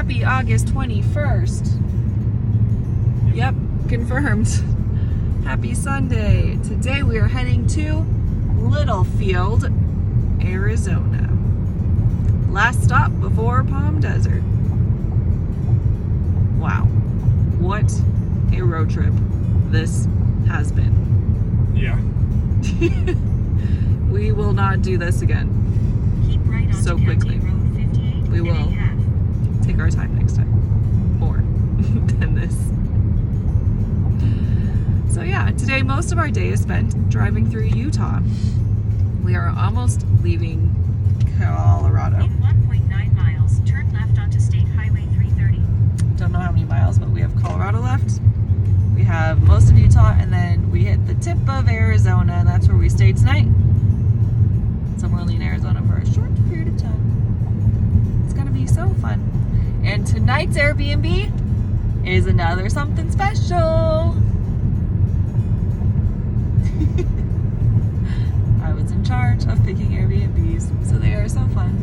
Happy August 21st. Yep, confirmed. Happy Sunday. Today we are heading to Littlefield, Arizona. Last stop before Palm Desert. Wow. What a road trip this has been. Yeah. We will not do this again. Keep right onto So quickly. County Road 58 We and will. a half. Take our time next time. More than this. So yeah, today most of our day is spent driving through Utah. We are almost leaving Colorado. In 1.9 miles, turn left onto State Highway 330. Don't know how many miles, but we have Colorado left. We have most of Utah, and then we hit the tip of Arizona, and that's where we stay tonight. So we're only in Arizona for a short period of time. It's gonna be so fun. And tonight's Airbnb is another something special. I was in charge of picking Airbnbs, so they are so fun.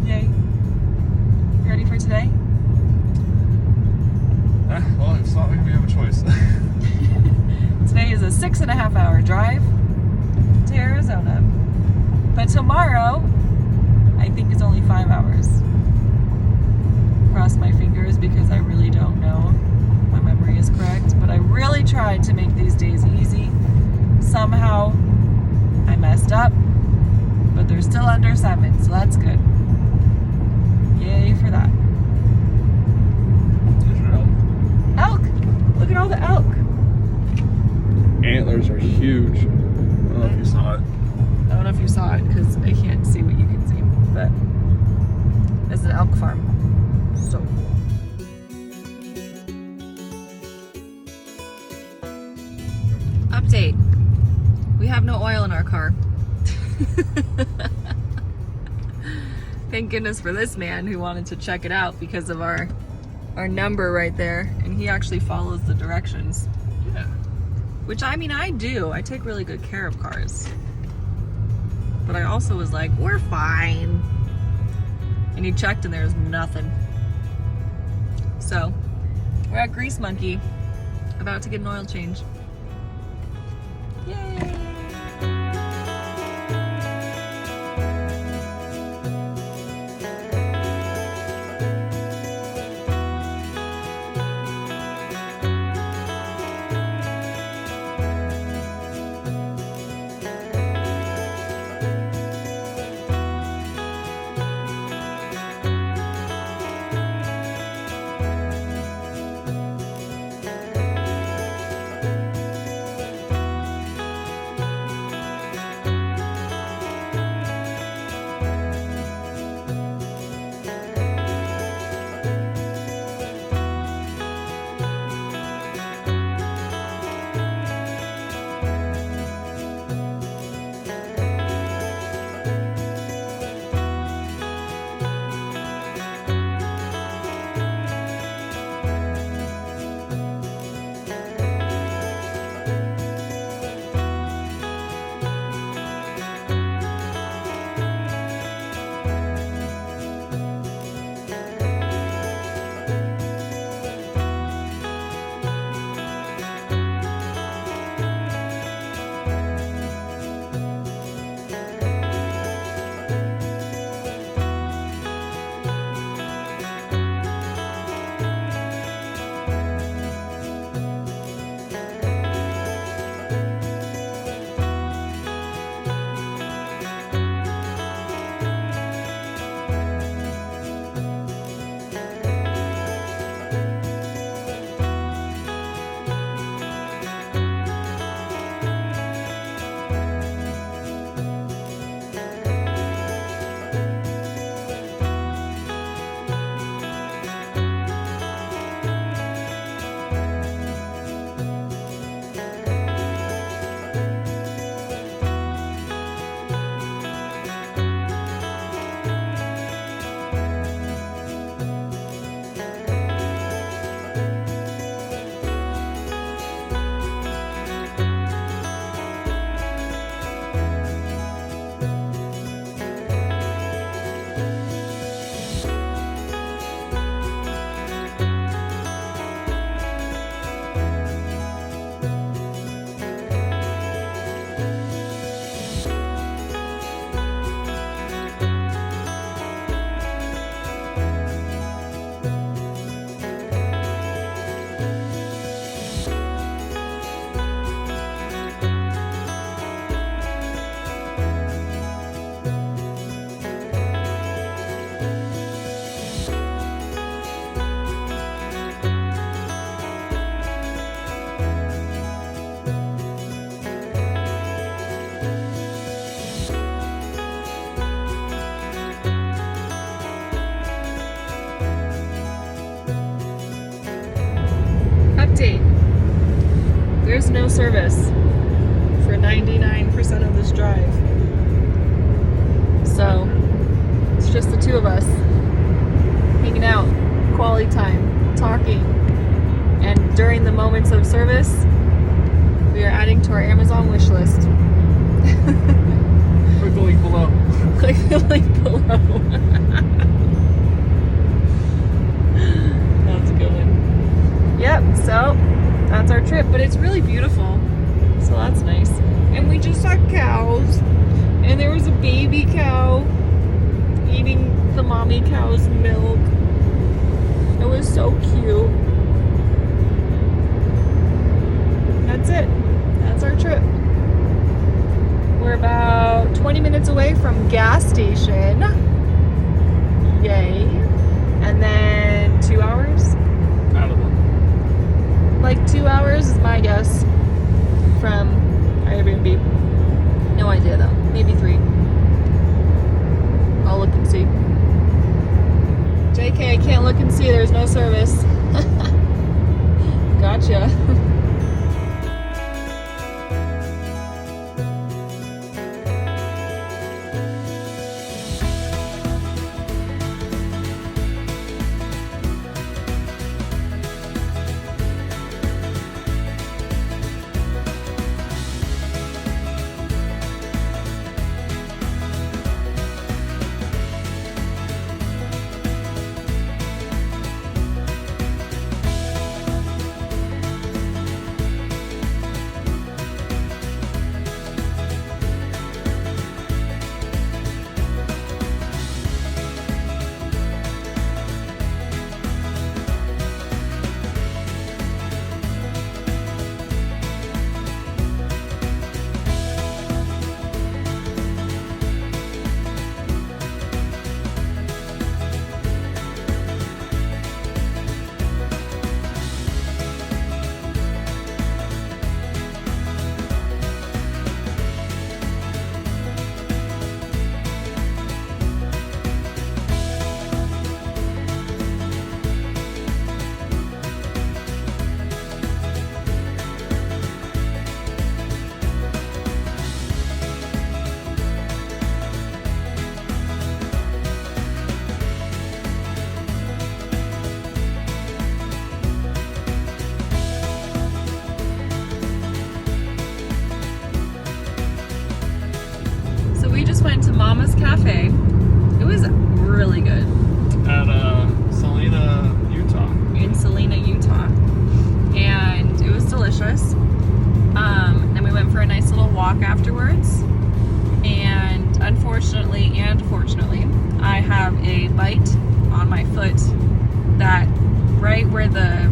Yay. You ready for today? Well, it's not like we have a choice. Today is a 6.5 hour drive to Arizona. But tomorrow, I think it's only 5 hours. Cross my fingers because I really don't know if my memory is correct. But I really tried to make these days easy. Somehow, I messed up. But they're still under 7, so that's good. Yay for that. There's your elk. Elk! Look at all the elk. Antlers are huge. I don't know if you saw it. I don't know if you saw it because I can't see what you can see, but it's an elk farm. So cool. Update. We have no oil in our car. Thank goodness for this man who wanted to check it out because of our number right there, and he actually follows the directions. Yeah. Which, I mean, I do. I take really good care of cars. But I also was like, we're fine. And he checked and there's nothing. So, we're at Grease Monkey, about to get an oil change. Yay! no service for 99% of this drive. So it's just the two of us hanging out, quality time, talking, and during the moments of service, we are adding to our Amazon wish list. Click the link below. Click the link below. That's a good one. Yep, so that's our trip, but it's really beautiful, so that's nice. And we just saw cows, and there was a baby cow eating the mommy cow's milk. It was so cute. That's it. That's our trip. We're about 20 minutes away from gas station. Yay. And then 2 hours? Out of them. Like 2 hours is my guess from Airbnb. No idea though. Maybe 3. I'll look and see. JK, I can't look and see. There's no service. Gotcha. Went to Mama's Cafe. It was really good. At Salina, Utah. In Salina, Utah. And it was delicious. Then we went for a nice little walk afterwards. And unfortunately and fortunately, I have a bite on my foot that right where the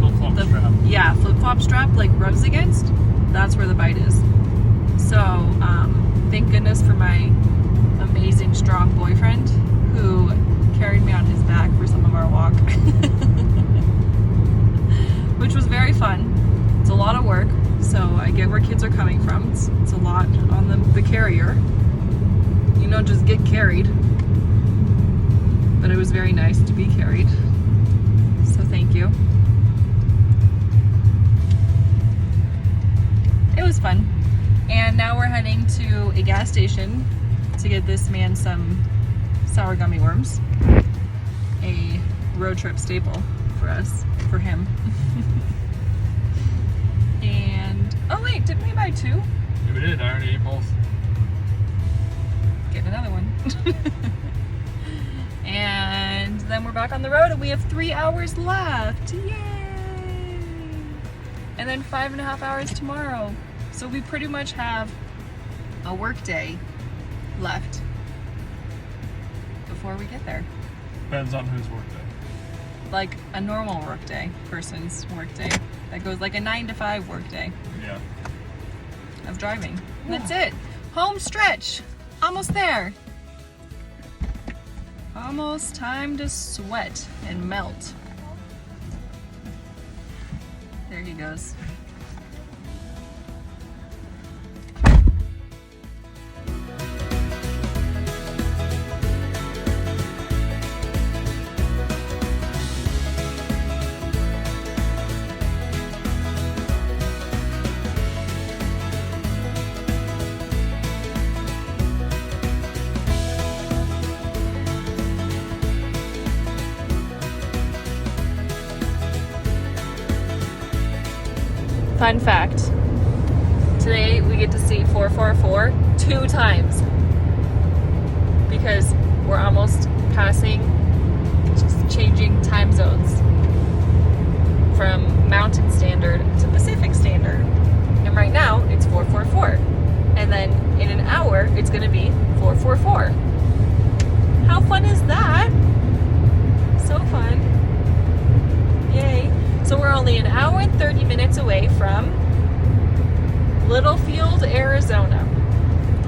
Flip-flop strap. Yeah, flip-flop strap like rubs against, that's where the bite is. So, thank goodness for my amazing, strong boyfriend who carried me on his back for some of our walk. Which was very fun. It's a lot of work, so I get where kids are coming from. It's a lot on the carrier. You know, just get carried. But it was very nice to be carried. So thank you. It was fun. And now we're heading to a gas station to get this man some sour gummy worms. A road trip staple for us, for him. And, oh wait, didn't we buy 2? Yeah, we did. I already ate both. Get another one. And then we're back on the road and we have 3 hours left. Yay! And then 5.5 hours tomorrow. So we pretty much have a work day left before we get there. Depends on whose work day. Like a normal work day, person's work day. That goes like a 9 to 5 work day Yeah. of driving. And that's it. Home stretch. Almost there. Almost time to sweat and melt. There he goes. Fun fact. Today we get to see 444 2 times. Because we're almost passing, just changing time zones from Mountain Standard to Pacific Standard. And right now it's 444. And then in an hour it's going to be 444. How fun is that? So fun. Yay. So we're only an hour and 30 minutes away from Littlefield, Arizona.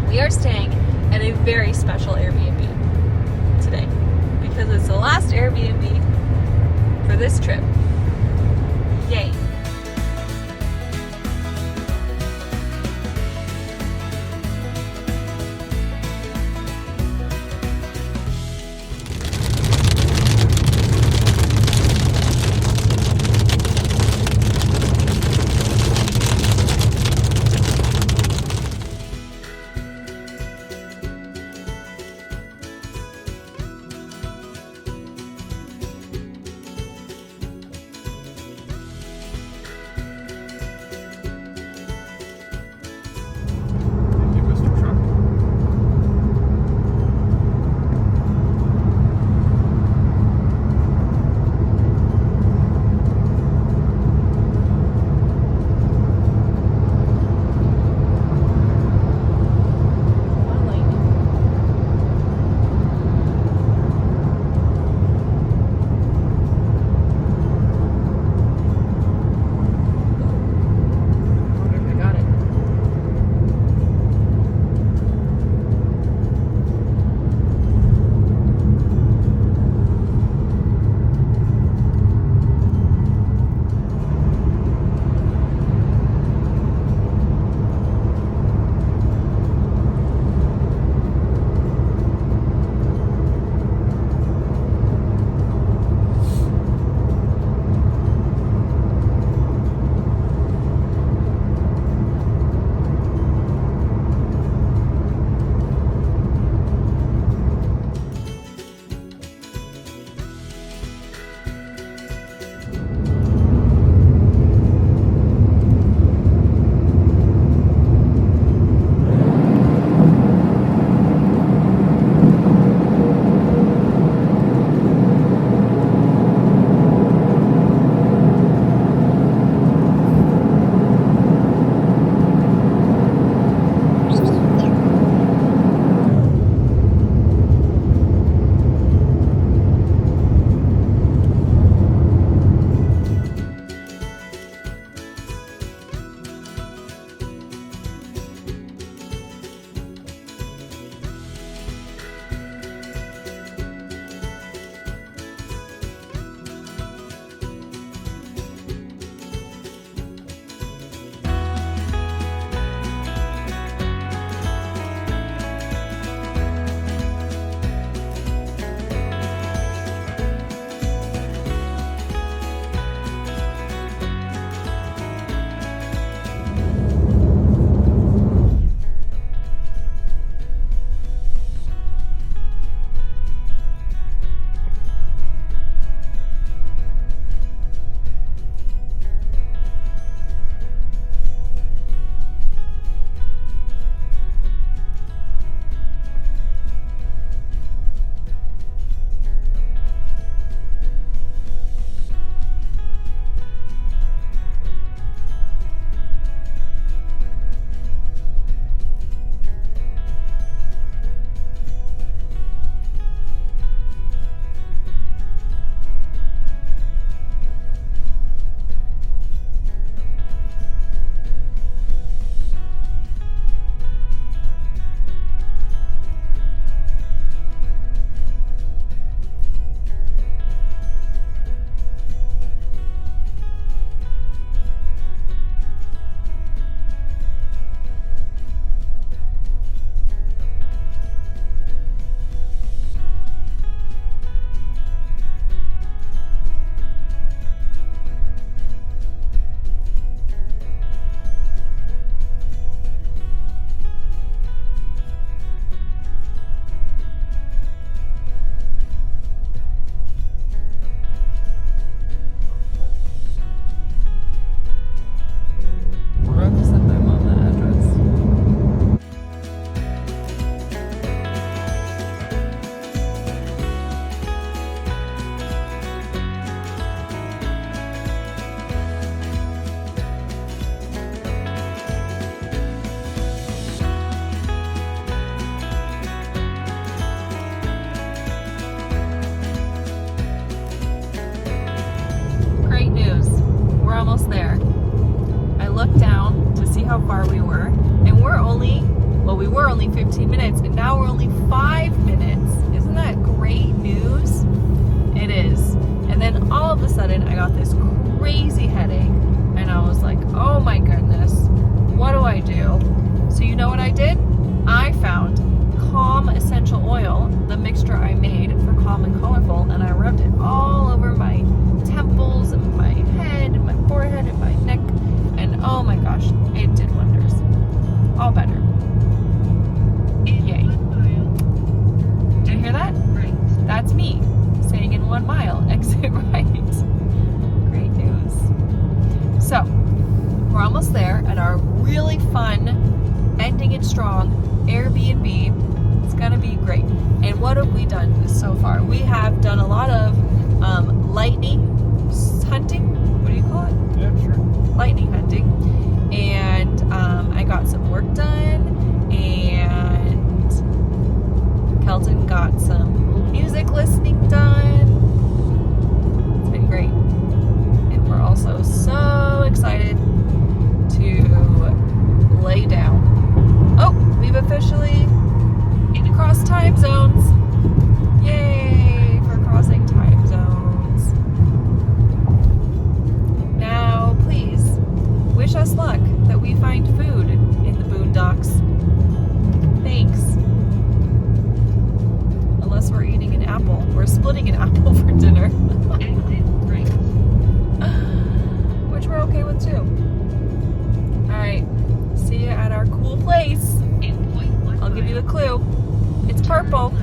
We are staying at a very special Airbnb today because it's the last Airbnb for this trip. Yay. almost there. I looked down to see how far we were, and we were only 15 minutes, and now we're only 5 minutes. Isn't that great news? It is. And then all of a sudden, I got this crazy headache, and I was like, oh my goodness, what do I do? So you know what I did? I found Calm Essential Oil, the mixture I made for Calm and Colorful, and I rubbed it all over my temples and my head and my forehead and my neck, and oh my gosh, it did wonders. All better. Yay. Do you hear that? That's me saying in 1 mile, exit right. Great news. So, we're almost there at our really fun, ending it strong Airbnb. It's gonna be great. And what have we done so far? We have done a lot of lightning hunting. What do you call it? Yeah, sure. Lightning hunting. And I got some work done, and Kelton got some music listening done. It's been great. And we're also so excited to lay down. Oh, we've officially crossed time zones. Yay for crossing time zones. Now, please wish us luck that we find food in the boondocks. Thanks. Unless we're eating an apple. We're splitting an apple for dinner. Which we're okay with too. Alright. See you at our cool place. I'll give you a clue. It's purple.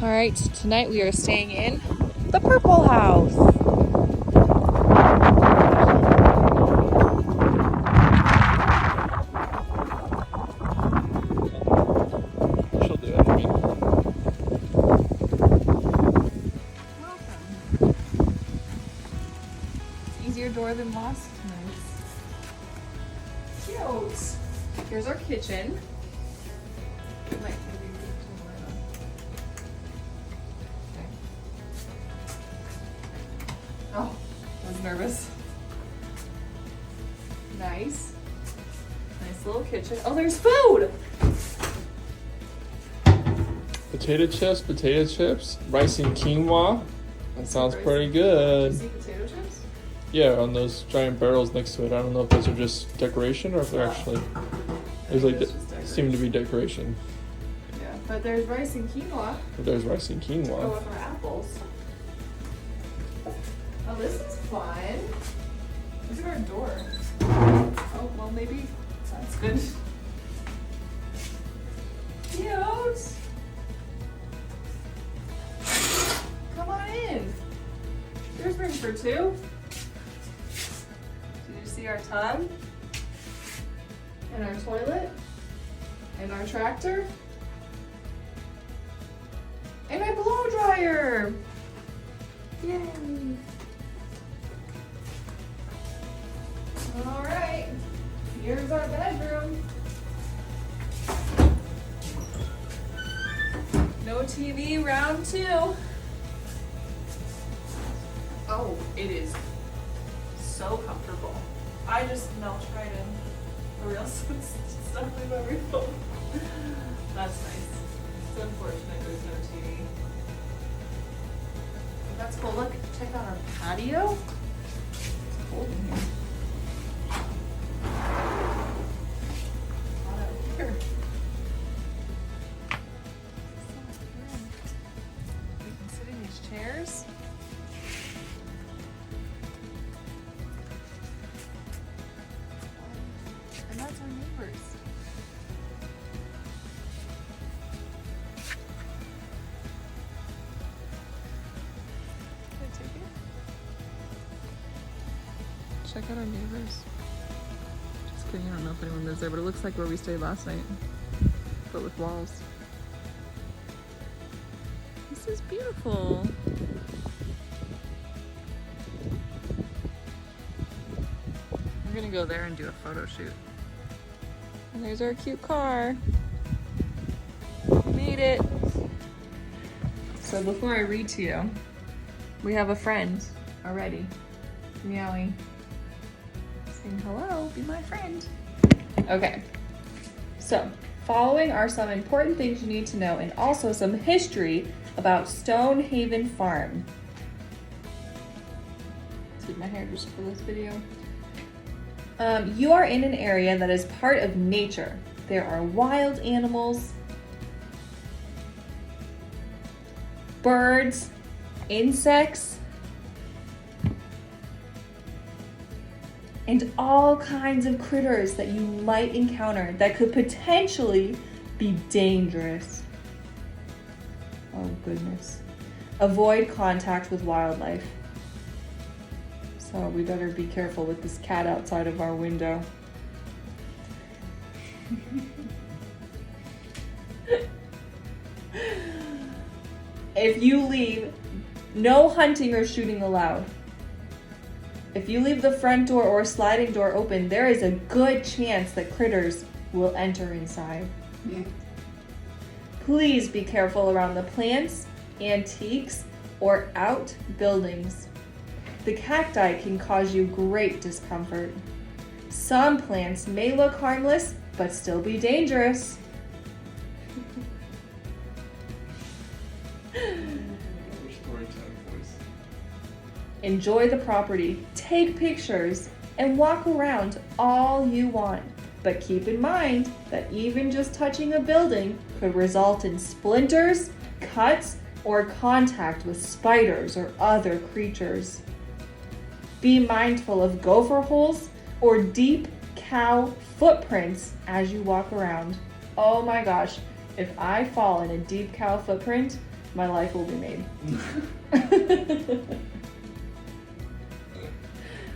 All right, tonight we are staying in the Purple House. She'll do it. I mean, Welcome. Easier door than last night's. Cute. Here's our kitchen. Oh, I was nervous. Nice. Nice little kitchen. Oh, there's food! potato chips, rice and quinoa. That sounds pretty good. Did you see potato chips? Yeah, on those giant barrels next to it. I don't know if those are just decoration or if they're actually. There's like seem to be decoration. Yeah, but there's rice and quinoa. But there's rice and Go quinoa. with our apples. Oh, this is fun. Look at our door. Oh, well, maybe that's good. Cute. Come on in. There's room for two. Did you see our tub? And our toilet? And our tractor? And my blow dryer! Yay! Alright, here's our bedroom. No TV, round 2. Oh, it is so comfortable. I just melt right in, or else it's stuck in my phone. That's nice. It's unfortunate there's no TV. But that's cool. Look, check out our patio. It's cold in here. Hot out here. We can sit in these chairs. And that's our neighbors. Can I take it? Check out our neighbors. Just kidding, I don't know if anyone lives there, but it looks like where we stayed last night, but with walls. This is beautiful. We're gonna go there and do a photo shoot. And there's our cute car. We made it. So before I read to you, we have a friend already. Meowing. Saying hello, be my friend. Okay. So, following are some important things you need to know and also some history about Stonehaven Farm. Did my hair just for this video? You are in an area that is part of nature. There are wild animals, birds, insects, and all kinds of critters that you might encounter that could potentially be dangerous. Oh goodness. Avoid contact with wildlife. So we better be careful with this cat outside of our window. If you leave, no hunting or shooting allowed. If you leave the front door or sliding door open, there is a good chance that critters will enter inside. Please be careful around the plants, antiques, or outbuildings. The cacti can cause you great discomfort. Some plants may look harmless, but still be dangerous. Enjoy the property, take pictures, and walk around all you want. But keep in mind that even just touching a building could result in splinters, cuts, or contact with spiders or other creatures. Be mindful of gopher holes or deep cow footprints as you walk around. Oh my gosh, if I fall in a deep cow footprint, my life will be made.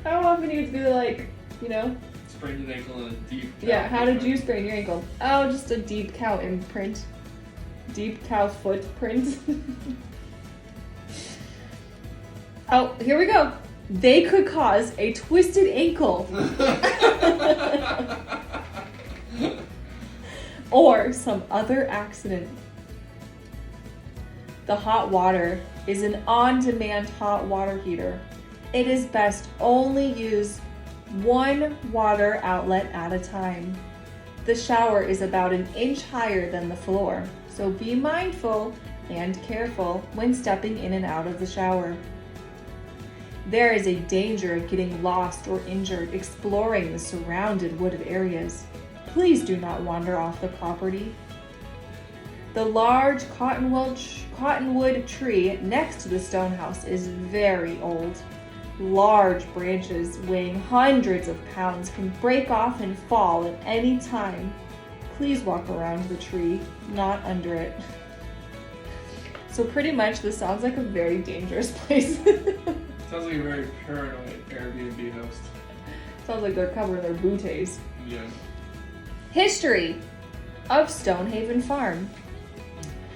How often do you do like, you know? Sprained an ankle in a deep. Yeah, how did you sprain your ankle? Oh, just a deep cow imprint. Deep cow footprint. Oh, here we go. They could cause a twisted ankle. Or some other accident. The hot water is an on-demand hot water heater. It is best only use one water outlet at a time. The shower is about an inch higher than the floor, so be mindful and careful when stepping in and out of the shower. There is a danger of getting lost or injured exploring the surrounded wooded areas. Please do not wander off the property. The large cottonwood tree next to the stone house is very old. Large branches weighing hundreds of pounds can break off and fall at any time. Please walk around the tree, not under it. So pretty much this sounds like a very dangerous place. Sounds like a very paranoid Airbnb host. Sounds like they're covering their booties. Yeah. History of Stonehaven Farm.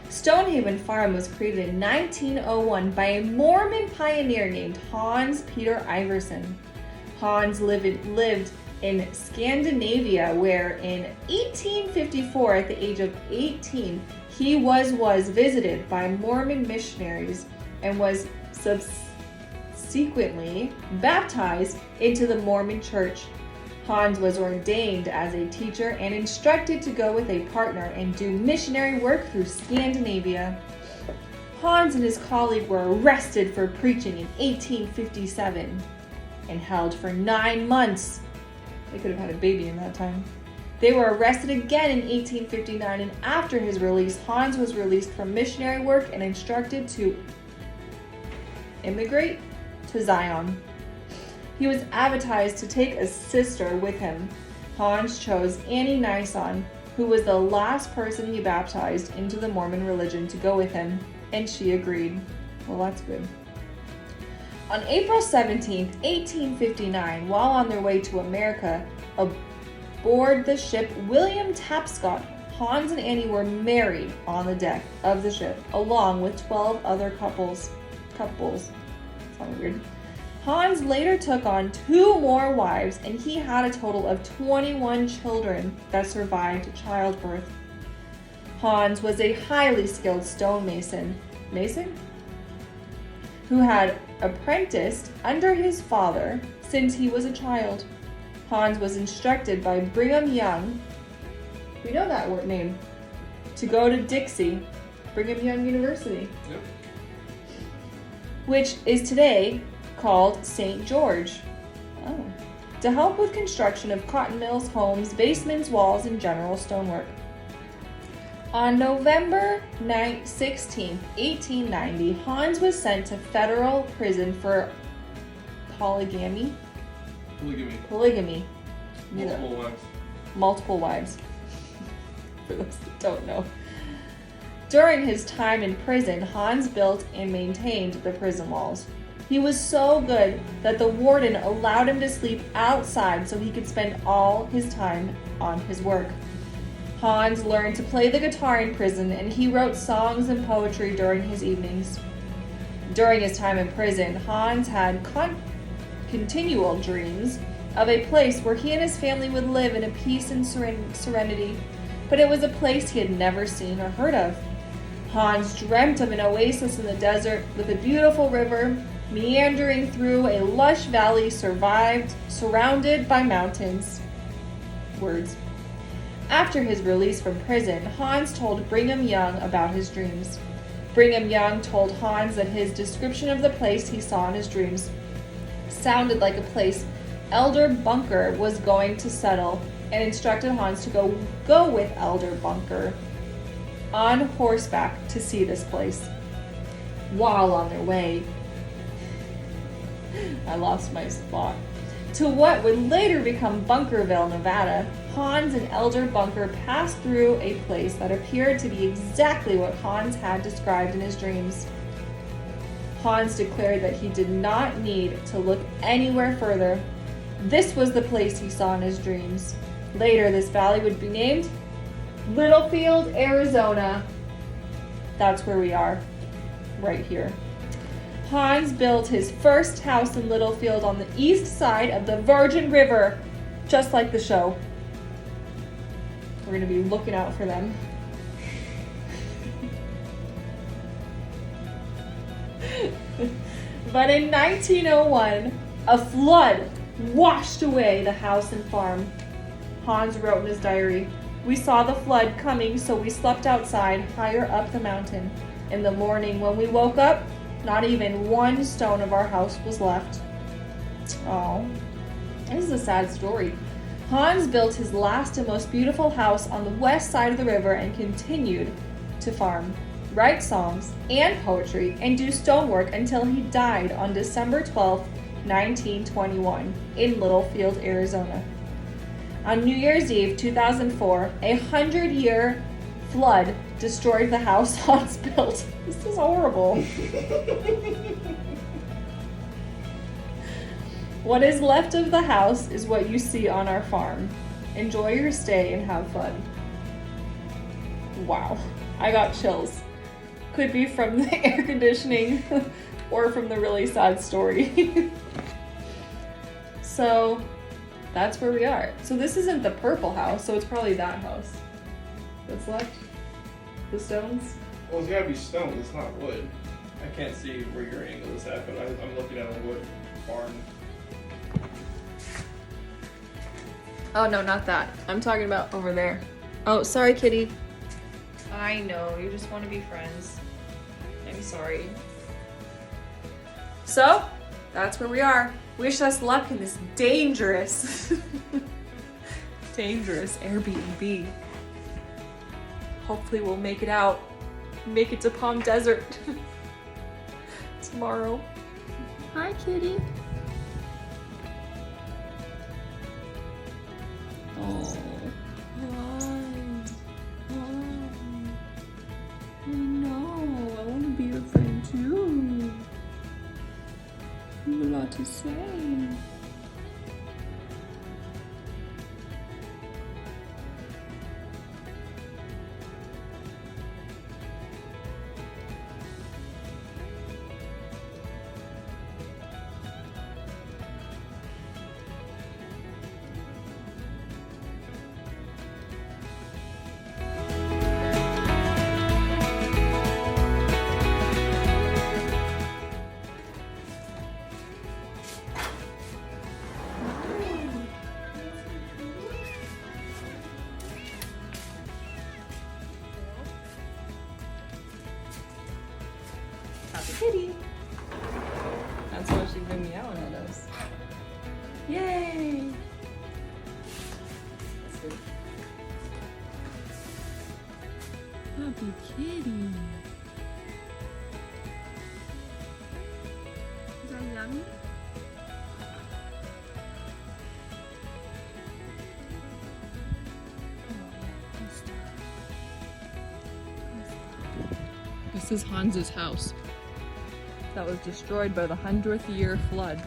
Stonehaven Farm was created in 1901 by a Mormon pioneer named Hans Peter Iverson. Hans lived in Scandinavia, where in 1854, at the age of 18, he was visited by Mormon missionaries and was subsequently baptized into the Mormon Church. Hans was ordained as a teacher and instructed to go with a partner and do missionary work through Scandinavia. Hans and his colleague were arrested for preaching in 1857 and held for 9 months. They could have had a baby in that time. They were arrested again in 1859, and after his release, Hans was released from missionary work and instructed to immigrate to Zion. He was advertised to take a sister with him. Hans chose Annie Nison, who was the last person he baptized into the Mormon religion, to go with him, and she agreed. Well, that's good. On April 17, 1859, while on their way to America, aboard the ship William Tapscott, Hans and Annie were married on the deck of the ship, along with 12 other couples. Sounds weird. Hans later took on 2 more wives, and he had a total of 21 children that survived childbirth. Hans was a highly skilled stonemason, who had apprenticed under his father since he was a child. Hans was instructed by Brigham Young, we know that word name, to go to Dixie, Brigham Young University, Yep. which is today called St. George, to help with construction of cotton mills, homes, basements, walls, and general stonework. On November 16, 1890, Hans was sent to federal prison for polygamy. Multiple wives. Multiple wives. For those that don't know. During his time in prison, Hans built and maintained the prison walls. He was so good that the warden allowed him to sleep outside so he could spend all his time on his work. Hans learned to play the guitar in prison, and he wrote songs and poetry during his evenings. During his time in prison, Hans had continual dreams of a place where he and his family would live in a peace and serenity, but it was a place he had never seen or heard of. Hans dreamt of an oasis in the desert with a beautiful river meandering through a lush valley surrounded by mountains. Words. After his release from prison, Hans told Brigham Young about his dreams. Brigham Young told Hans that his description of the place he saw in his dreams sounded like a place Elder Bunker was going to settle, and instructed Hans to go with Elder Bunker on horseback to see this place. While on their way, I lost my spot, to what would later become Bunkerville, Nevada, Hans and Elder Bunker passed through a place that appeared to be exactly what Hans had described in his dreams. Hans declared that he did not need to look anywhere further. This was the place he saw in his dreams. Later, this valley would be named Littlefield, Arizona. That's where we are, right here. Hans built his first house in Littlefield on the east side of the Virgin River, just like the show. We're going to be looking out for them. But in 1901, a flood washed away the house and farm. Hans wrote in his diary, "We saw the flood coming, so we slept outside higher up the mountain. In the morning when we woke up, not even one stone of our house was left." Oh, this is a sad story. Hans built his last and most beautiful house on the west side of the river and continued to farm, write songs and poetry, and do stonework until he died on December 12th, 1921, in Littlefield, Arizona. On New Year's Eve 2004, a 100-year flood destroyed the house Hans built. This is horrible. What is left of the house is what you see on our farm. Enjoy your stay and have fun. Wow, I got chills. Could be from the air conditioning or from the really sad story. So that's where we are. So this isn't the purple house, so it's probably that house that's left. The stones. Well, it's gotta be stone, it's not wood. I can't see where your angle is at, but I'm looking at a wood barn. Oh no, not that. I'm talking about over there. Oh, sorry, kitty. I know, you just want to be friends. I'm sorry. So, that's where we are. Wish us luck in this dangerous Airbnb. Hopefully we'll make it out. Make it to Palm Desert tomorrow. Hi, kitty. Oh, hi. I know. I want to be your friend too. You have a lot to say. kitty. That's why she's been meowing at us. Yay! Happy kitty. Is that yummy? This is Hans's house that was destroyed by the 100th year flood.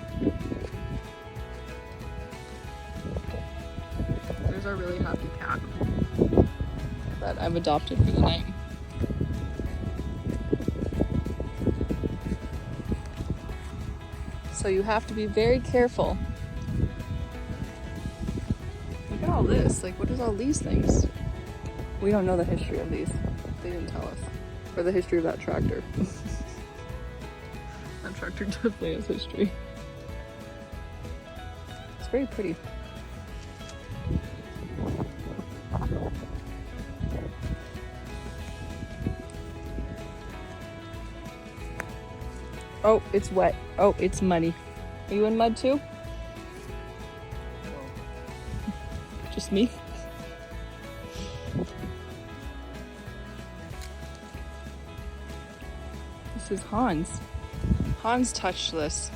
There's our really happy cat that I've adopted for the night. So you have to be very careful. Look at all this. Like, what is all these things? We don't know the history of these. They didn't tell us. Or the history of that tractor. That tractor definitely has history. It's very pretty. Oh, it's wet. Oh, it's muddy. Are you in mud too? Just me? This is Hans. Hans touched this.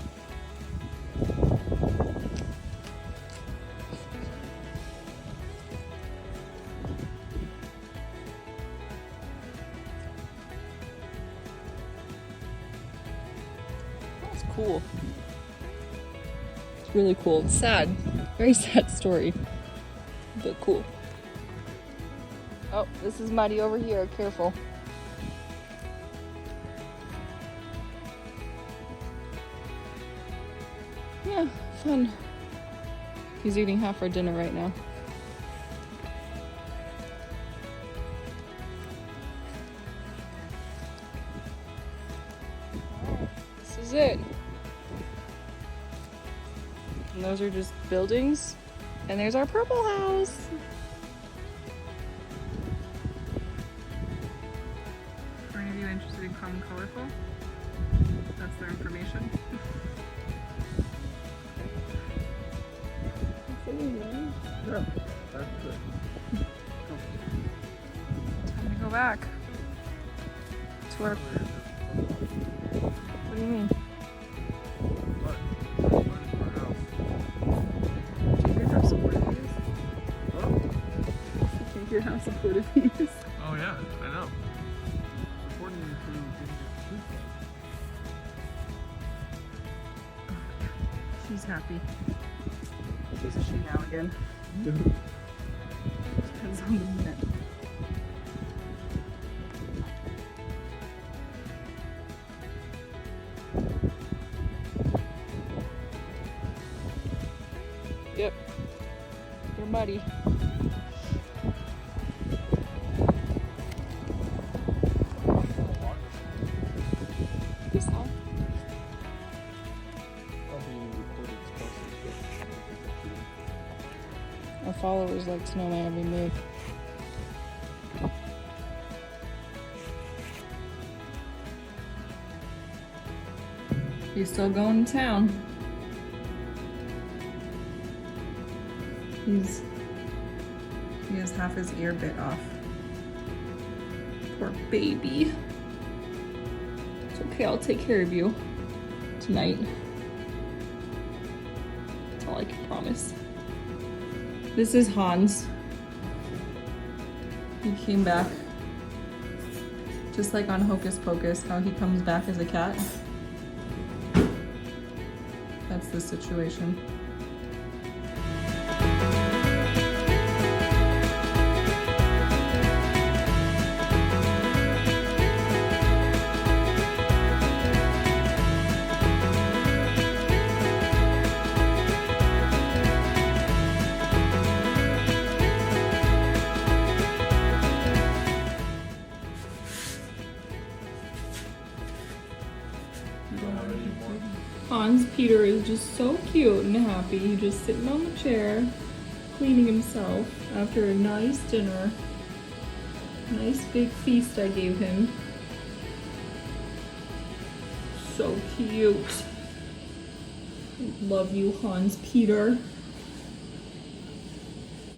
That's cool. It's really cool. It's sad. Very sad story. But cool. Oh, this is muddy over here. Careful. Yeah, fun. He's eating half our dinner right now. This is it. And those are just buildings. And there's our purple house. For any of you interested in Common Colorful, that's their information. Yeah, that's good. Time to go back to our. What do you mean? Do you hear how supportive he is? Do you hear how supportive he is? Oh yeah, I know. Supporting you through getting your tooth. She's happy. She's a she now again. Depends on the minute. Yep. You're muddy. This song? Our followers like to know my every move. He's still going to town. He has half his ear bit off. Poor baby. It's okay, I'll take care of you tonight. That's all I can promise. This is Hans. He came back. Just like on Hocus Pocus, how he comes back as a cat. That's the situation. Hans Peter is just so cute and happy. He's just sitting on the chair, cleaning himself after a nice dinner. Nice big feast I gave him. so cute. Love you, Hans Peter.